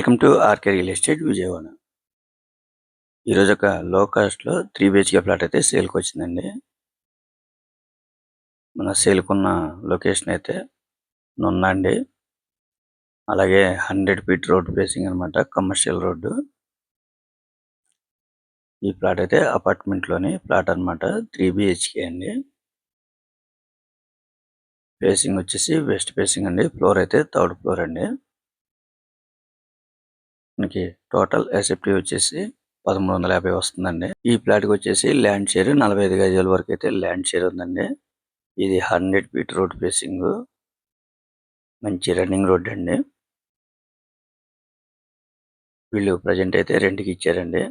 Welcome to RK real estate Vijayawada. ఈరోజు ఒక లో కాస్ట్లో 3 బిహెచ్కే ఫ్లాట్ అయితే సేల్కి వచ్చిందండి. మన సేల్కున్న లొకేషన్ అయితే నున్న అండి. అలాగే 100 ఫీట్ రోడ్ ఫేసింగ్ అనమాట, కమర్షియల్ రోడ్డు. ఈ ఫ్లాట్ అయితే అపార్ట్మెంట్లోని ఫ్లాట్ అనమాట, 3 బిహెచ్కే అండి. ఫేసింగ్ వచ్చేసి వెస్ట్ ఫేసింగ్ అండి. ఫ్లోర్ అయితే 3rd ఫ్లోర్ అండి. మనకి టోటల్ ఎస్ఎఫ్టీ వచ్చేసి 1350 వస్తుందండి. ఈ ఫ్లాట్కి వచ్చేసి ల్యాండ్ షేర్ 45 గజాల వరకు అయితే ల్యాండ్ షేర్ ఉందండి. ఇది 100 ఫీట్ రోడ్ ఫేసింగ్, మంచి రన్నింగ్ రోడ్ అండి. వీళ్ళు ప్రజెంట్ అయితే రెంట్కి ఇచ్చారండి.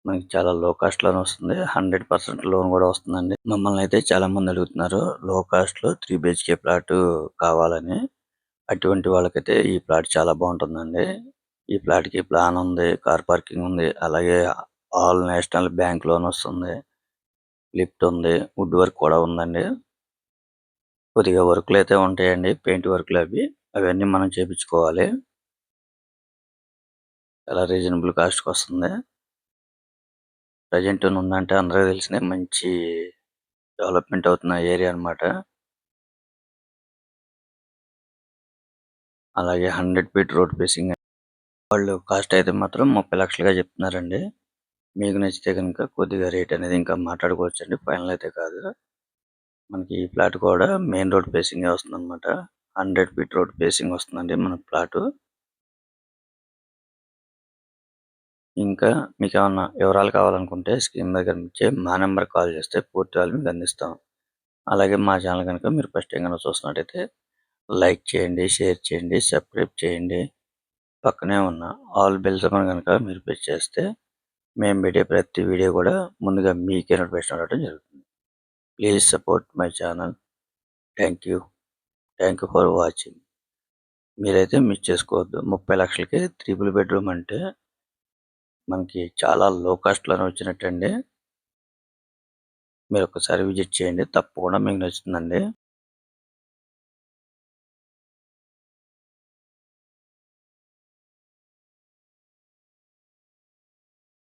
మనకి చాలా లో కాస్ట్ లోన్ వస్తుంది, 100% లోన్ కూడా వస్తుందండి. మమ్మల్ని అయితే చాలా మంది అడుగుతున్నారు లో కాస్ట్ లో 3 బిహెచ్కే ఫ్లాట్ కావాలని. అటువంటి వాళ్ళకైతే ఈ ఫ్లాట్ చాలా బాగుంటుందండి. ఈ ఫ్లాట్ కి ప్లాన్ ఉంది, కార్ పార్కింగ్ ఉంది, అలాగే ఆల్ నేషనల్ బ్యాంక్ లోన్ వస్తుంది, లిఫ్ట్ ఉంది, వుడ్ వర్క్ కూడా ఉందండి. కొద్దిగా వర్క్లు అయితే ఉంటాయండి, పెయింట్ వర్క్లు అవన్నీ మనం చేపించుకోవాలి. చాలా రీజనబుల్ కాస్ట్కి వస్తుంది. ప్రజెంట్ ఉందంటే అందరికీ తెలిసిన మంచి డెవలప్మెంట్ అవుతున్న ఏరియా అనమాట. అలాగే 100 ఫీట్ రోడ్ ఫేసింగ్. వాళ్ళు కాస్ట్ అయితే మాత్రం 30 లక్షలుగా చెప్తున్నారండి. మీకు నచ్చితే కనుక కొద్దిగా రేట్ అనేది ఇంకా మాట్లాడుకోవచ్చండి, ఫైనల్ అయితే కాదు. మనకి ఈ ఫ్లాట్ కూడా మెయిన్ రోడ్ ఫేసింగ్ వస్తుంది అనమాట. 100 ఫీట్ రోడ్ ఫేసింగ్ వస్తుందండి మన ఫ్లాట్. ఇంకా మీకు ఏమన్నా వివరాలు కావాలనుకుంటే స్క్రీన్ మీద కనిపించే మా నెంబర్ కాల్ చేస్తే పూర్తి వివరాలు మీకు అందిస్తాం. అలాగే మా ఛానల్ కనుక మీరు ఫస్ట్ టైం కనుక చూస్తున్నట్టయితే లైక్ చేయండి, షేర్ చేయండి, సబ్స్క్రైబ్ చేయండి. పక్కనే ఉన్న ఆల్ బెల్ ఐకాన్ కనుక మీరు ప్రెస్ చేస్తే మేము పెట్టే ప్రతి వీడియో కూడా ముందుగా మీకే నోటిఫికేషన్ రావడం జరుగుతుంది. Please support my channel. Thank you for watching. మీరైతే మిస్ చేసుకోవద్దు. 30 లక్షలకి 3 బెడ్రూమ్ అంటే మనకి చాలా లో కాస్ట్లోనే వచ్చినట్టండి. మీరు ఒకసారి విజిట్ చేయండి, తప్పకుండా మీకు నచ్చుతుందండి.